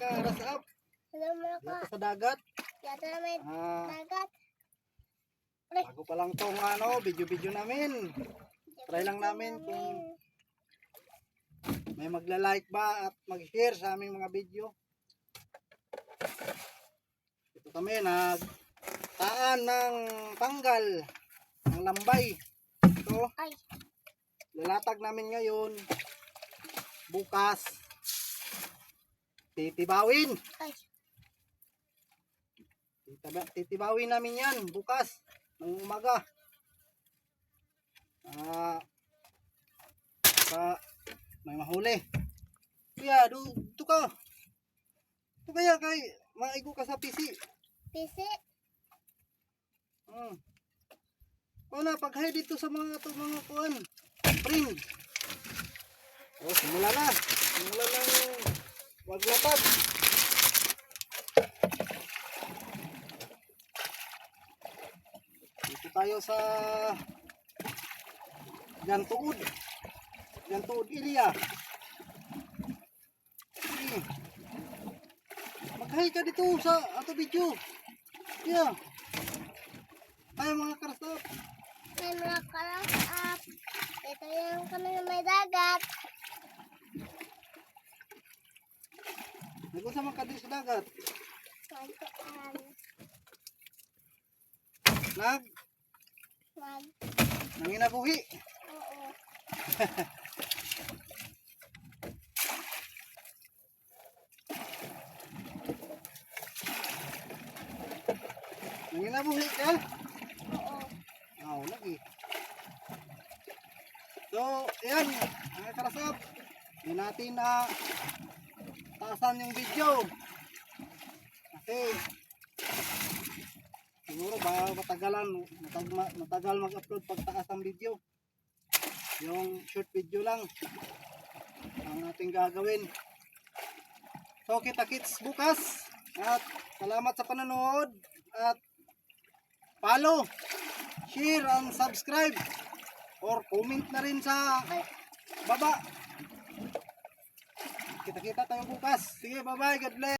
ka-rasap. Hello mga ka. Dito sa dagat. Yata na may Ah, dagat. bago pa lang tong video-video namin. Try lang namin kung may magla-like ba at mag-share sa aming mga video. Ito kami nagtaan ng tanggal ng lambay. Ito, Ay, lalatag namin ngayon. Bukas titibawin. ay. Titibawin namin yan bukas ng umaga. May mahuli. Kuya, dito ka. Ito kaya kay maigo ka sa PC. Pisi. Wala, pag-hi dito sa mga kuan. Friend. Simula na. Simula na waglatag. Dito tayo sa Gantuod. Gantuod Ilya. Mag-hi ka dito sa ato video. Yeah. Ay mga karasap. May mga karasap. Ito yung kami na may dagat. Nag-usama ka din sa dagat. Magkaan. Nanginabuhi. Oo. Nanginabuhi ka? Oo. Oo, lagi. So, ayan, mga karasap. Hindi natin taasan yung video. Kasi, siguro ba matagal mag-upload pagtaas ang video. Yung short video lang ang ating gagawin. So, kita-kits bukas. At salamat sa panonood. At follow, share, and subscribe. Or comment na rin sa baba. Kita-kita tayo bukas. Sige, bye-bye. God bless.